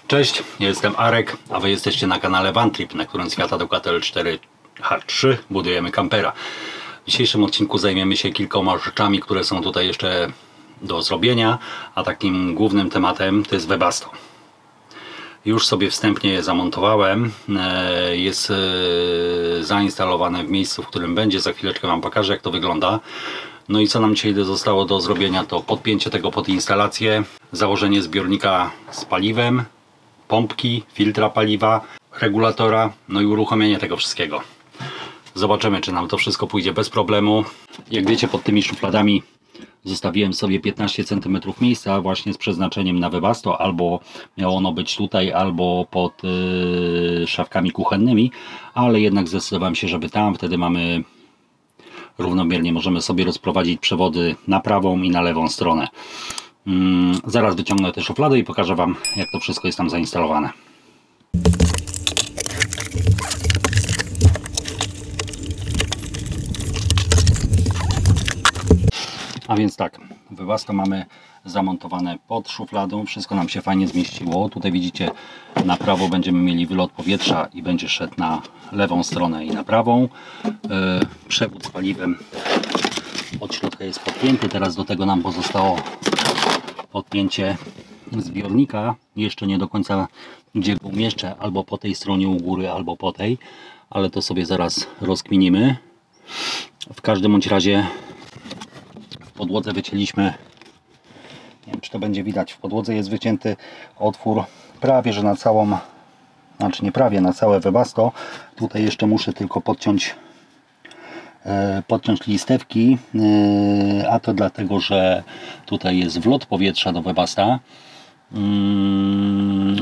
Cześć, ja jestem Arek, a Wy jesteście na kanale Vantrip, na którym z Fiata Ducato L4H3 budujemy kampera. W dzisiejszym odcinku zajmiemy się kilkoma rzeczami, które są tutaj jeszcze do zrobienia, a takim głównym tematem to jest Webasto. Już sobie wstępnie je zamontowałem, jest zainstalowane w miejscu, w którym będzie, za chwileczkę Wam pokażę, jak to wygląda. No i co nam dzisiaj zostało do zrobienia, to podpięcie tego pod instalację, założenie zbiornika z paliwem, pompki, filtra paliwa, regulatora, no i uruchomienie tego wszystkiego. Zobaczymy, czy nam to wszystko pójdzie bez problemu. Jak wiecie, pod tymi szufladami zostawiłem sobie 15 cm miejsca właśnie z przeznaczeniem na Webasto. Albo miało ono być tutaj, albo pod szafkami kuchennymi, ale jednak zdecydowałem się, żeby tam. Wtedy mamy równomiernie, możemy sobie rozprowadzić przewody na prawą i na lewą stronę. Zaraz wyciągnę te szuflady i pokażę Wam, jak to wszystko jest tam zainstalowane. A więc tak, Webasto mamy zamontowane pod szufladą, wszystko nam się fajnie zmieściło. Tutaj widzicie, na prawo będziemy mieli wylot powietrza i będzie szedł na lewą stronę i na prawą. Przewód z paliwem od środka jest podpięty, teraz do tego nam pozostało podpięcie zbiornika. Jeszcze nie do końca gdzie go umieszczę, albo po tej stronie u góry, albo po tej, ale to sobie zaraz rozkminimy. W każdym bądź razie w podłodze wycięliśmy, nie wiem, czy to będzie widać, w podłodze jest wycięty otwór prawie że na całą, znaczy nie prawie, na całe Webasto. Tutaj jeszcze muszę tylko podciąć listewki, a to dlatego, że tutaj jest wlot powietrza do Webasta,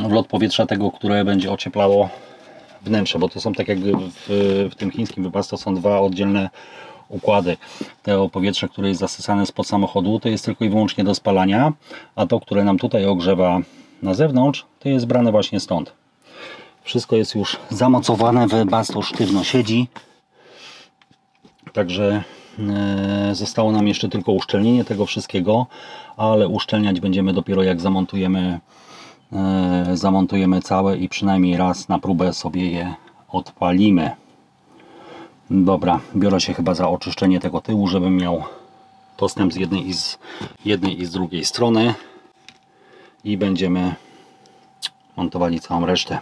wlot powietrza tego, które będzie ocieplało wnętrze, bo to są tak jakby w tym chińskim Webasto są dwa oddzielne układy. To powietrze, które jest zasysane spod samochodu, to jest tylko i wyłącznie do spalania, a to, które nam tutaj ogrzewa na zewnątrz, to jest brane właśnie stąd. Wszystko jest już zamocowane, Webasto sztywno siedzi. Także zostało nam jeszcze tylko uszczelnienie tego wszystkiego, ale uszczelniać będziemy dopiero jak zamontujemy całe i przynajmniej raz na próbę sobie je odpalimy. Dobra, biorę się chyba za oczyszczenie tego tyłu, żebym miał dostęp z jednej i z drugiej strony i będziemy montowali całą resztę.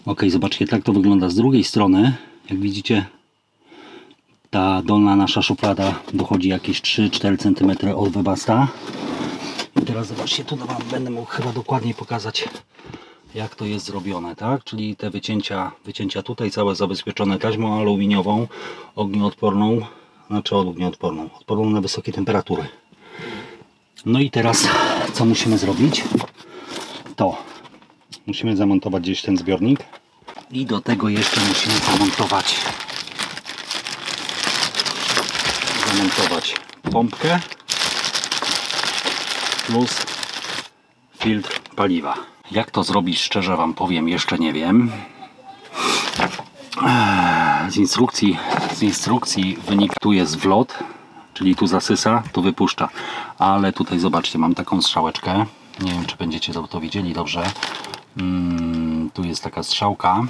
Ok, zobaczcie, tak to wygląda z drugiej strony. Jak widzicie, ta dolna nasza szuflada dochodzi jakieś 3-4 cm od Webasta. I teraz zobaczcie, tu Wam będę mógł chyba dokładniej pokazać, jak to jest zrobione, tak? Czyli te wycięcia tutaj całe zabezpieczone taśmą aluminiową, ognioodporną, odporną na wysokie temperatury. No i teraz co musimy zrobić? To musimy zamontować gdzieś ten zbiornik i do tego jeszcze musimy zamontować pompkę plus filtr paliwa. Jak to zrobić, szczerze Wam powiem, jeszcze nie wiem. Z instrukcji wynika, tu jest wlot, czyli tu zasysa, tu wypuszcza, ale tutaj zobaczcie, mam taką strzałeczkę, nie wiem, czy będziecie to widzieli dobrze. Tu jest taka strzałka,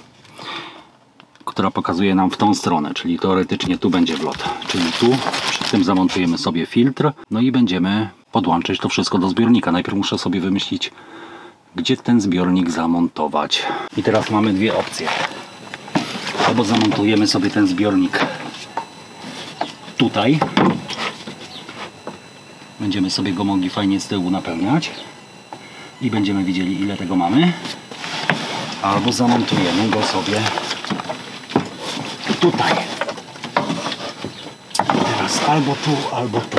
która pokazuje nam w tą stronę, czyli teoretycznie tu będzie wlot, czyli tu przed tym zamontujemy sobie filtr, no i będziemy podłączyć to wszystko do zbiornika. Najpierw muszę sobie wymyślić, gdzie ten zbiornik zamontować. I teraz mamy dwie opcje. Albo zamontujemy sobie ten zbiornik tutaj, będziemy sobie go mogli fajnie z tyłu napełniać i będziemy widzieli, ile tego mamy, albo zamontujemy go sobie tutaj. Teraz albo tu, albo tu.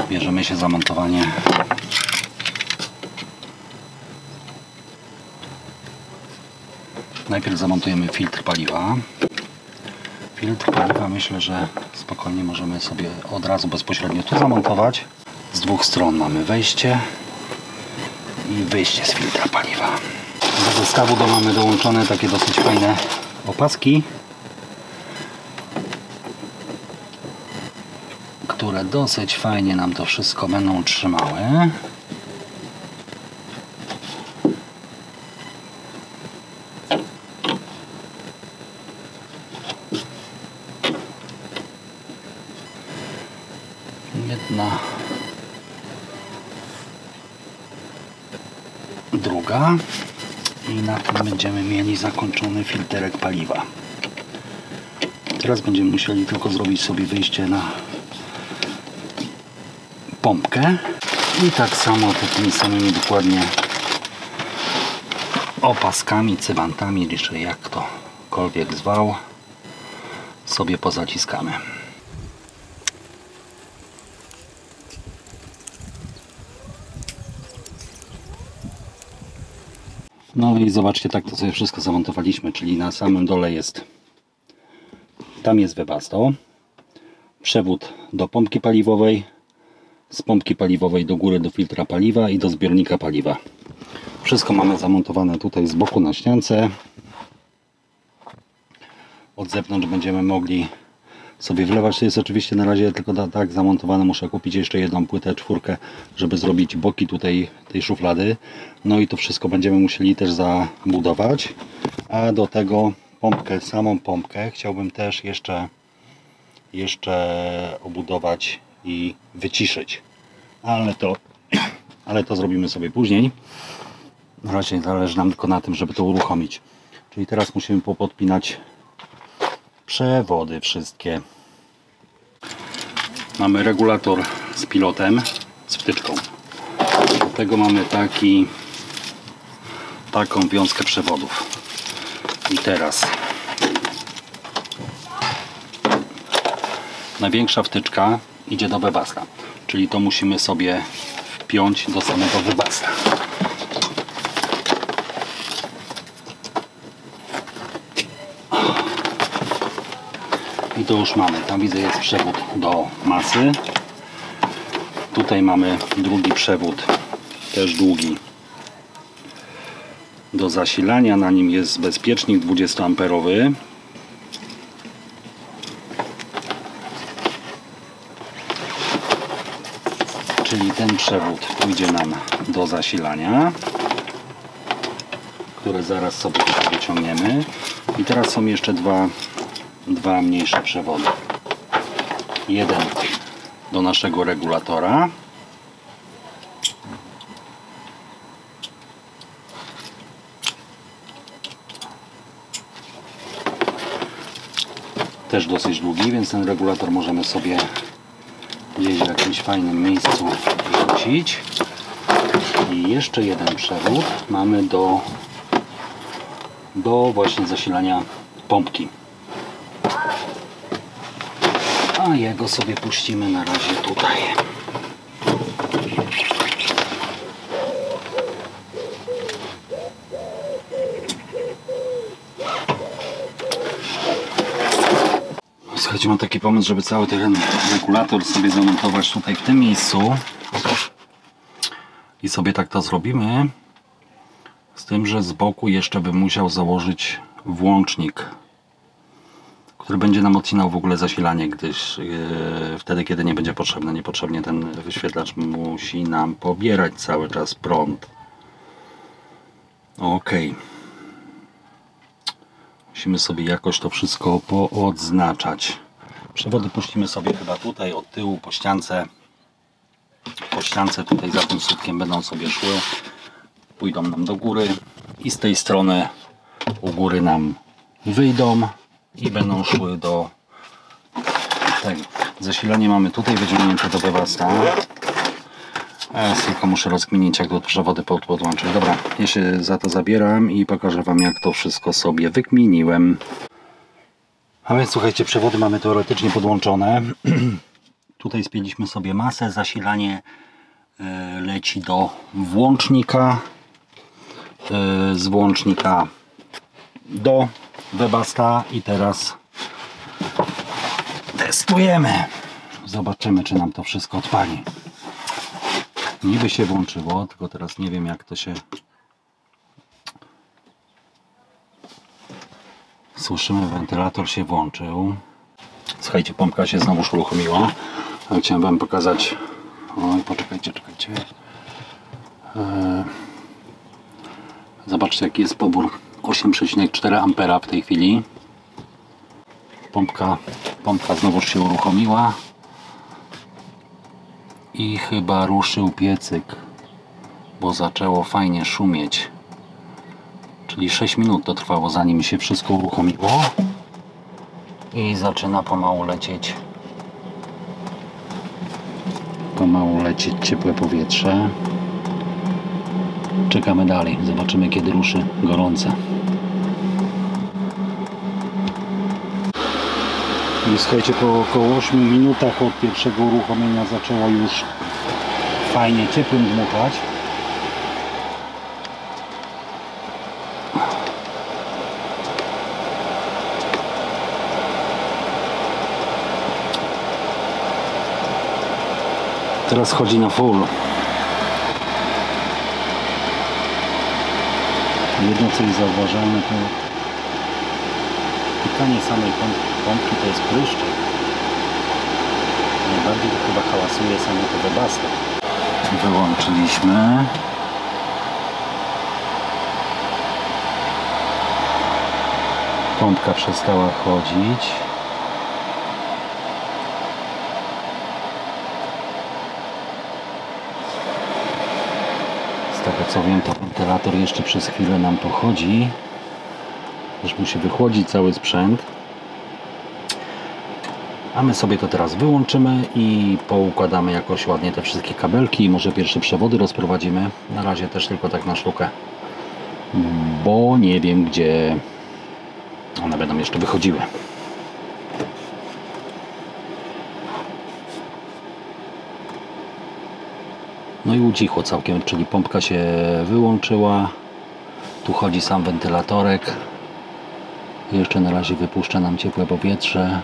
bierzemy się za montowanie najpierw zamontujemy filtr paliwa. Filtr paliwa myślę, że spokojnie możemy sobie od razu bezpośrednio tu zamontować. Z dwóch stron mamy wejście i wyjście z filtra paliwa. Do zestawu mamy dołączone takie dosyć fajne opaski, które dosyć fajnie nam to wszystko będą trzymały. Jedna, druga i na tym będziemy mieli zakończony filterek paliwa. Teraz będziemy musieli tylko zrobić sobie wyjście na pompkę i tak samo takimi samymi dokładnie opaskami, cybantami, czy jak ktokolwiek zwał, sobie pozaciskamy. No i zobaczcie, tak to sobie wszystko zamontowaliśmy, czyli na samym dole jest, tam jest webasto, przewód do pompki paliwowej, z pompki paliwowej do góry do filtra paliwa i do zbiornika paliwa. Wszystko mamy zamontowane tutaj z boku na ściance. Od zewnątrz będziemy mogli sobie wlewać. To jest oczywiście na razie tylko tak zamontowane. Muszę kupić jeszcze jedną płytę, czwórkę, żeby zrobić boki tutaj tej szuflady. No i to wszystko będziemy musieli też zabudować. A do tego pompkę, samą pompkę chciałbym też jeszcze obudować i wyciszyć. Ale to zrobimy sobie później. Na razie zależy nam tylko na tym, żeby to uruchomić. Czyli teraz musimy popodpinać przewody wszystkie. Mamy regulator z pilotem, z wtyczką. Do tego mamy taką wiązkę przewodów. I teraz największa wtyczka idzie do wybasta, czyli to musimy sobie wpiąć do samego wybasta. I to już mamy. Tam widzę, jest przewód do masy. Tutaj mamy drugi przewód, też długi, do zasilania. Na nim jest bezpiecznik 20-amperowy. Czyli ten przewód pójdzie nam do zasilania, które zaraz sobie tutaj wyciągniemy. I teraz są jeszcze dwa mniejsze przewody. Jeden do naszego regulatora. Też dosyć długi, więc ten regulator możemy sobie gdzieś w jakimś fajnym miejscu wrzucić. I jeszcze jeden przewód mamy do właśnie zasilania pompki. A jego sobie puścimy na razie tutaj. Słuchajcie, mam taki pomysł, żeby cały ten regulator sobie zamontować tutaj w tym miejscu. I sobie tak to zrobimy. Z tym, że z boku jeszcze bym musiał założyć włącznik, który będzie nam odcinał w ogóle zasilanie, gdyż wtedy, kiedy nie będzie potrzebne. Niepotrzebnie ten wyświetlacz musi nam pobierać cały czas prąd. Ok. Musimy sobie jakoś to wszystko poodznaczać. Przewody puścimy sobie chyba tutaj od tyłu po ściance. Po ściance tutaj za tym słupkiem będą sobie szły. Pójdą nam do góry i z tej strony u góry nam wyjdą i będą szły do tego. Zasilanie mamy tutaj wyciągnięte do wywasta. Ja tylko muszę rozkminić, jak to przewody podłączyć. Dobra, ja się za to zabieram i pokażę Wam, jak to wszystko sobie wykminiłem. A więc słuchajcie, przewody mamy teoretycznie podłączone. Tutaj spięliśmy sobie masę, zasilanie leci do włącznika, z włącznika do Webasta i teraz testujemy. Zobaczymy, czy nam to wszystko odpali. Niby się włączyło, tylko teraz nie wiem, jak to się... Słyszymy, wentylator się włączył. Słuchajcie, pompka się znowu uruchomiła. Chciałem wam pokazać... Oj, poczekajcie. Zobaczcie, jaki jest pobór. 8,4 ampera w tej chwili. Pompka znowu się uruchomiła. I chyba ruszył piecyk, bo zaczęło fajnie szumieć. Czyli 6 minut to trwało, zanim się wszystko uruchomiło. I zaczyna pomału lecieć ciepłe powietrze. Czekamy dalej, zobaczymy, kiedy ruszy gorące. I słuchajcie, po około 8 minutach od pierwszego uruchomienia zaczęło już fajnie ciepłym dmuchać. Teraz chodzi na full. Jedno, co jest zauważalne, to pikanie samej pompki to jest pryszczek. Najbardziej to chyba hałasuje samo to Webasta. Wyłączyliśmy. Pompka przestała chodzić. Z tego co wiem, to wentylator jeszcze przez chwilę nam pochodzi. Już musi wychłodzić cały sprzęt. A my sobie to teraz wyłączymy i poukładamy jakoś ładnie te wszystkie kabelki i może pierwsze przewody rozprowadzimy. Na razie też tylko tak na sztukę, bo nie wiem, gdzie one będą jeszcze wychodziły. No i ucichło całkiem, czyli pompka się wyłączyła. Tu chodzi sam wentylatorek. Jeszcze na razie wypuszcza nam ciepłe powietrze.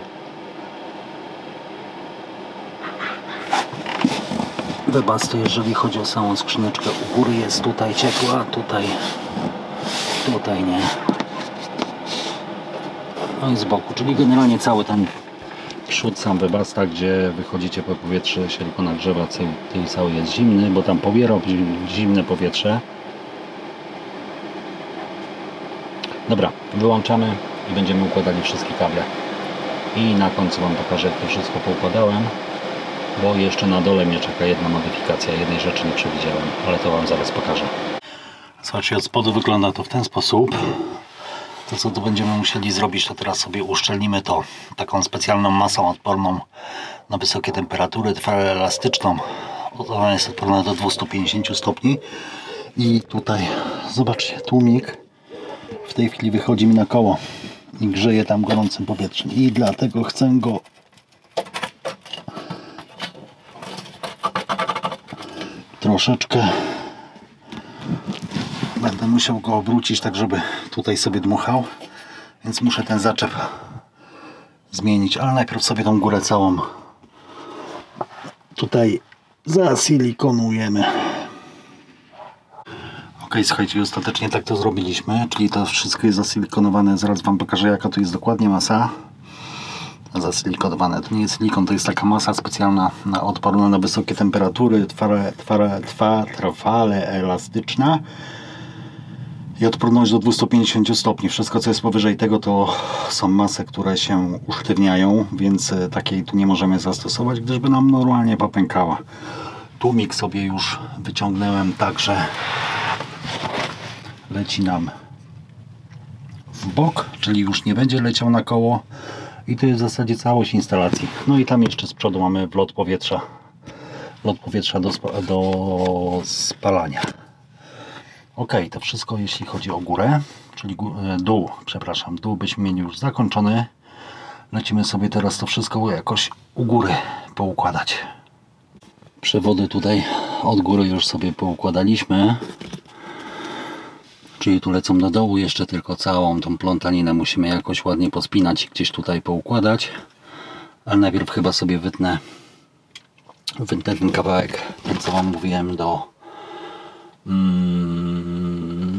Webasto, jeżeli chodzi o samą skrzyneczkę, u góry jest tutaj ciepła, tutaj nie. No i z boku, czyli generalnie cały ten przód sam Webasta, gdzie wychodzi ciepłe powietrze, się tylko nagrzewa, tej cały jest zimny, bo tam pobiera zimne powietrze. Dobra, wyłączamy i będziemy układali wszystkie kable. I na końcu wam pokażę, jak to wszystko poukładałem, bo jeszcze na dole mnie czeka jedna modyfikacja, jednej rzeczy nie przewidziałem, ale to wam zaraz pokażę. Słuchajcie, od spodu wygląda to w ten sposób. To, co tu będziemy musieli zrobić, to teraz sobie uszczelnimy to taką specjalną masą odporną na wysokie temperatury, trwale elastyczną. Ona jest odporna do 250 stopni. I tutaj, zobaczcie, tłumik w tej chwili wychodzi mi na koło i grzeje tam gorącym powietrzem. I dlatego chcę go troszeczkę, będę musiał go obrócić tak, żeby tutaj sobie dmuchał, więc muszę ten zaczep zmienić, ale najpierw sobie tą górę całą tutaj zasilikonujemy. Ok, słuchajcie, ostatecznie tak to zrobiliśmy, czyli to wszystko jest zasilikonowane. Zaraz wam pokażę, jaka to jest dokładnie masa. Zasilikonowane, to nie jest silikon, to jest taka masa specjalna, odporna na wysokie temperatury, trwale elastyczna i odporność do 250 stopni. Wszystko, co jest powyżej tego, to są masy, które się usztywniają, więc takiej tu nie możemy zastosować, gdyż by nam normalnie popękała. Tłumik sobie już wyciągnąłem, także leci nam w bok, czyli już nie będzie leciał na koło. I to jest w zasadzie całość instalacji. No i tam jeszcze z przodu mamy wlot powietrza. Wlot powietrza do spalania. Ok, to wszystko jeśli chodzi o górę, czyli dół, przepraszam, dół byśmy mieli już zakończony. Lecimy sobie teraz to wszystko jakoś u góry poukładać. Przewody tutaj od góry już sobie poukładaliśmy. Czyli tu lecą do dołu, jeszcze tylko całą tą plątaninę musimy jakoś ładnie pospinać i gdzieś tutaj poukładać. Ale najpierw chyba sobie wytnę ten kawałek, ten co Wam mówiłem,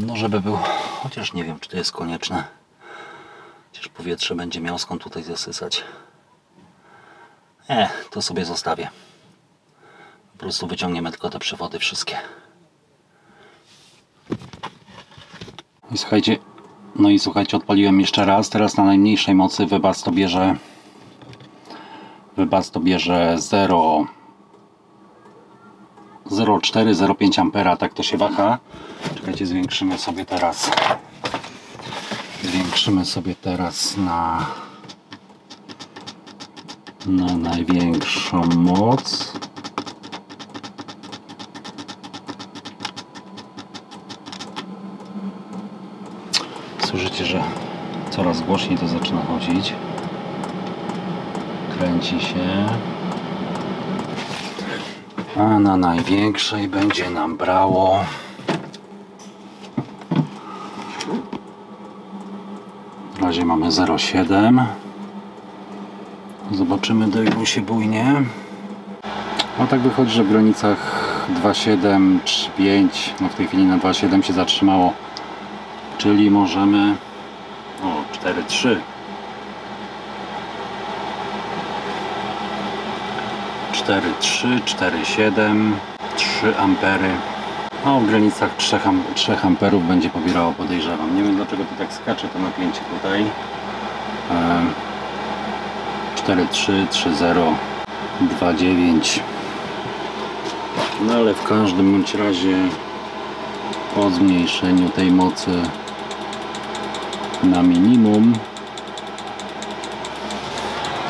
no żeby był, chociaż nie wiem czy to jest konieczne. Chociaż powietrze będzie miał skąd tutaj zasysać. To sobie zostawię. Po prostu wyciągniemy tylko te przewody wszystkie. I słuchajcie, odpaliłem jeszcze raz. Teraz na najmniejszej mocy wybaz to bierze 0,4-0,5 ampera, tak to się waha. Czekajcie, zwiększymy sobie teraz na największą moc. Słyszycie, że coraz głośniej to zaczyna chodzić. Kręci się. A na największej będzie nam brało na razie mamy 0,7. Zobaczymy, do ilu się bujnie. No tak wychodzi, że w granicach 2,7, 3,5, no w tej chwili na 2,7 się zatrzymało. Czyli możemy 4,3. 4,3, 4,7, 3 ampery. No w granicach 3 amperów będzie pobierało, podejrzewam. Nie wiem dlaczego to tak skacze to napięcie tutaj. 4,3, 3,0, 2,9. No ale w każdym bądź razie po zmniejszeniu tej mocy na minimum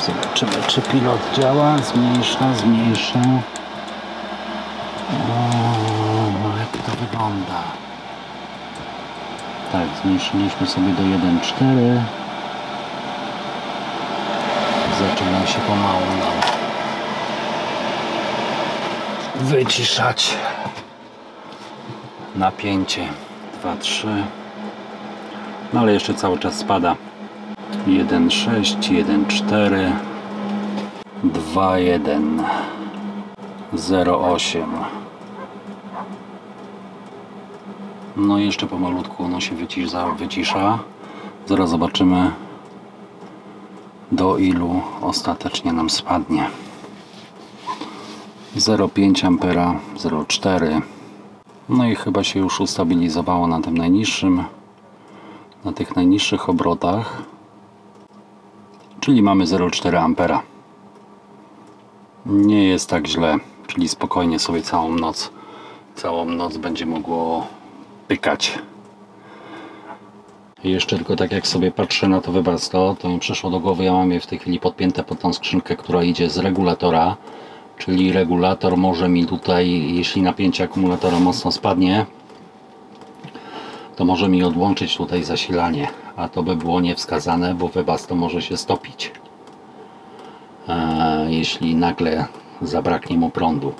zobaczymy, czy pilot działa. Zmniejsza. Jak to wygląda? Tak, zmniejszyliśmy sobie do 1,4. Zaczyna się pomału nam wyciszać. Napięcie 2,3. No ale jeszcze cały czas spada. 1,6, 1,4, 2,1, 0,8. No i jeszcze pomalutku ono się wycisza. Zaraz zobaczymy, do ilu ostatecznie nam spadnie. 0,5 ampera, 0,4. No i chyba się już ustabilizowało na tym najniższym, na tych najniższych obrotach. Czyli mamy 0,4 ampera. Nie jest tak źle, czyli spokojnie sobie całą noc będzie mogło pykać. I jeszcze tylko tak jak sobie patrzę na to Webasto, to mi przyszło do głowy, ja mam je w tej chwili podpięte pod tą skrzynkę, która idzie z regulatora. Czyli regulator może mi tutaj, jeśli napięcie akumulatora mocno spadnie, to może mi odłączyć tutaj zasilanie, a to by było niewskazane, bo Webasto może się stopić, jeśli nagle zabraknie mu prądu.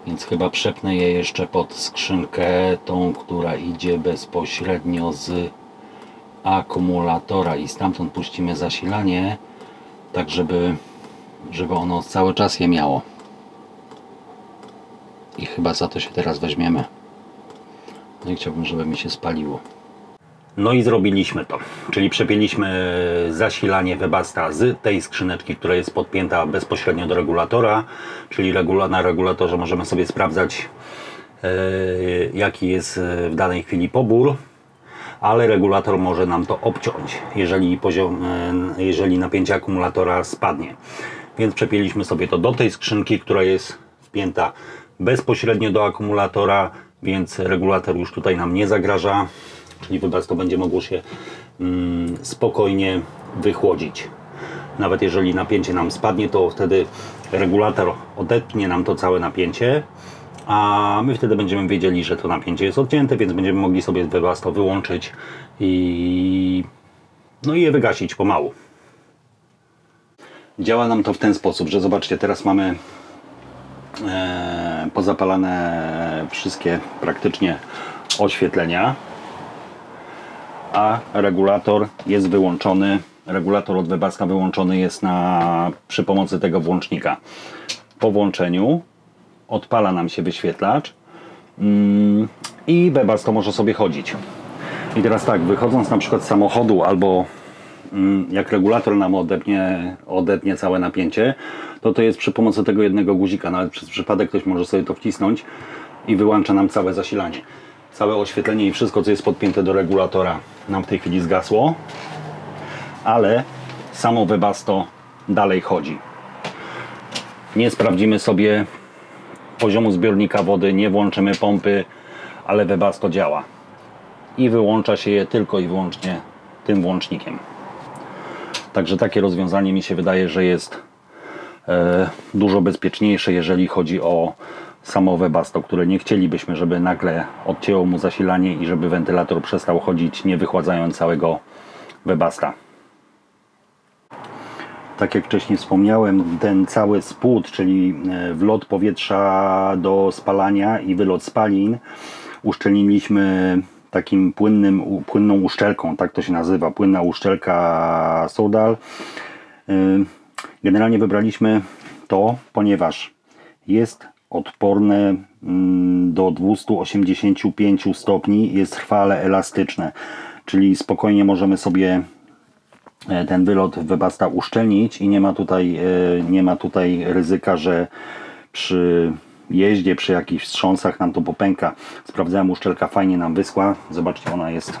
Więc chyba przepnę je jeszcze pod skrzynkę, tą, która idzie bezpośrednio z akumulatora i stamtąd puścimy zasilanie, tak żeby ono cały czas je miało. I chyba za to się teraz weźmiemy. No i chciałbym, żeby mi się spaliło. No i zrobiliśmy to. Czyli przepięliśmy zasilanie Webasta z tej skrzyneczki, która jest podpięta bezpośrednio do regulatora. Czyli na regulatorze możemy sobie sprawdzać, jaki jest w danej chwili pobór. Ale regulator może nam to obciąć, jeżeli napięcie akumulatora spadnie. Więc przepięliśmy sobie to do tej skrzynki, która jest wpięta bezpośrednio do akumulatora, więc regulator już tutaj nam nie zagraża, czyli Webasto będzie mogło się spokojnie wychłodzić. Nawet jeżeli napięcie nam spadnie, to wtedy regulator odetnie nam to całe napięcie, a my wtedy będziemy wiedzieli, że to napięcie jest odcięte, więc będziemy mogli sobie Webasto wyłączyć i je wygasić pomału. Działa nam to w ten sposób, że zobaczcie, teraz mamy pozapalane wszystkie praktycznie oświetlenia, a regulator jest wyłączony. Regulator od Webasto wyłączony jest przy pomocy tego włącznika. Po włączeniu odpala nam się wyświetlacz i Webasto może sobie chodzić. I teraz tak, wychodząc na przykład z samochodu albo jak regulator nam odetnie całe napięcie, to jest przy pomocy tego jednego guzika. Nawet przez przypadek ktoś może sobie to wcisnąć i wyłącza nam całe zasilanie. Całe oświetlenie i wszystko, co jest podpięte do regulatora, nam w tej chwili zgasło, ale samo Webasto dalej chodzi. Nie sprawdzimy sobie poziomu zbiornika wody, nie włączymy pompy, ale Webasto działa i wyłącza się je tylko i wyłącznie tym włącznikiem. Także takie rozwiązanie mi się wydaje, że jest dużo bezpieczniejsze, jeżeli chodzi o samo Webasto, które nie chcielibyśmy, żeby nagle odcięło mu zasilanie i żeby wentylator przestał chodzić, nie wychładzając całego Webasta. Tak jak wcześniej wspomniałem, ten cały spód, czyli wlot powietrza do spalania i wylot spalin, uszczelniliśmy takim płynną uszczelką, tak to się nazywa, płynna uszczelka Sodal. Generalnie wybraliśmy to, ponieważ jest odporne do 285 stopni, jest trwale elastyczne, czyli spokojnie możemy sobie ten wylot Webasta uszczelnić i nie ma tutaj ryzyka, że przy jeździe, przy jakichś wstrząsach nam to popęka. Sprawdzałem, uszczelka fajnie nam wyschła. Zobaczcie, ona jest,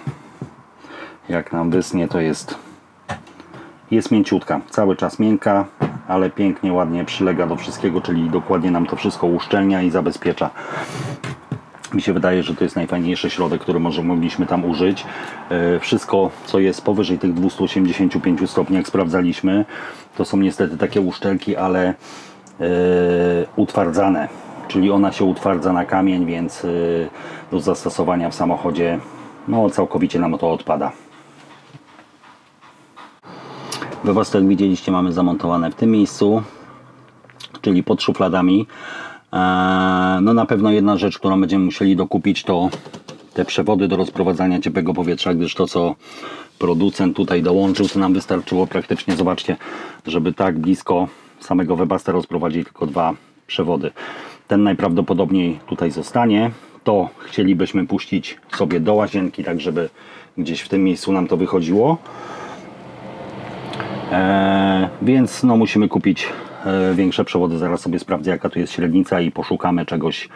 jak nam wyschnie, to jest mięciutka. Cały czas miękka, ale pięknie, ładnie przylega do wszystkiego, czyli dokładnie nam to wszystko uszczelnia i zabezpiecza. Mi się wydaje, że to jest najfajniejszy środek, który mogliśmy tam użyć. Wszystko, co jest powyżej tych 285 stopni, jak sprawdzaliśmy, to są niestety takie uszczelki, ale utwardzane. Czyli ona się utwardza na kamień, więc do zastosowania w samochodzie no, całkowicie nam to odpada. Webasto, jak widzieliście, mamy zamontowane w tym miejscu, czyli pod szufladami. No na pewno jedna rzecz, którą będziemy musieli dokupić, to te przewody do rozprowadzania ciepłego powietrza, gdyż to, co producent tutaj dołączył, to nam wystarczyło praktycznie, zobaczcie, żeby tak blisko samego Webasta rozprowadzić tylko 2 przewody. Ten najprawdopodobniej tutaj zostanie. To chcielibyśmy puścić sobie do łazienki, tak żeby gdzieś w tym miejscu nam to wychodziło. Więc no, musimy kupić większe przewody. Zaraz sobie sprawdzę, jaka tu jest średnica i poszukamy czegoś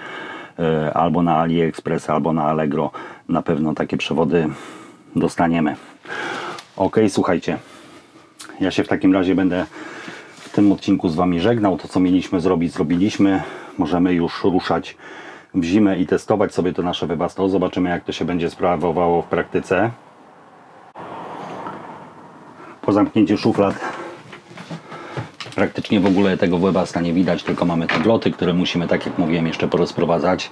albo na AliExpress, albo na Allegro. Na pewno takie przewody dostaniemy. Ok, słuchajcie, ja się w takim razie będę w tym odcinku z Wami żegnał. To, co mieliśmy zrobić, zrobiliśmy. Możemy już ruszać w zimę i testować sobie to nasze Webasto. Zobaczymy, jak to się będzie sprawowało w praktyce. Po zamknięciu szuflad praktycznie w ogóle tego Webasta nie widać, tylko mamy te wloty, które musimy, tak jak mówiłem, jeszcze porozprowadzać.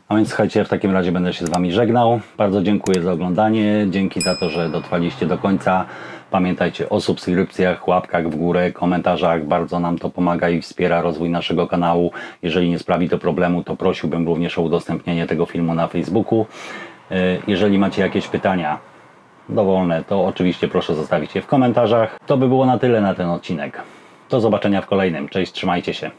A więc słuchajcie, w takim razie będę się z Wami żegnał. Bardzo dziękuję za oglądanie. Dzięki za to, że dotrwaliście do końca. Pamiętajcie o subskrypcjach, łapkach w górę, komentarzach. Bardzo nam to pomaga i wspiera rozwój naszego kanału. Jeżeli nie sprawi to problemu, to prosiłbym również o udostępnienie tego filmu na Facebooku. Jeżeli macie jakieś pytania dowolne, to oczywiście proszę zostawić je w komentarzach. To by było na tyle na ten odcinek. Do zobaczenia w kolejnym. Cześć, trzymajcie się.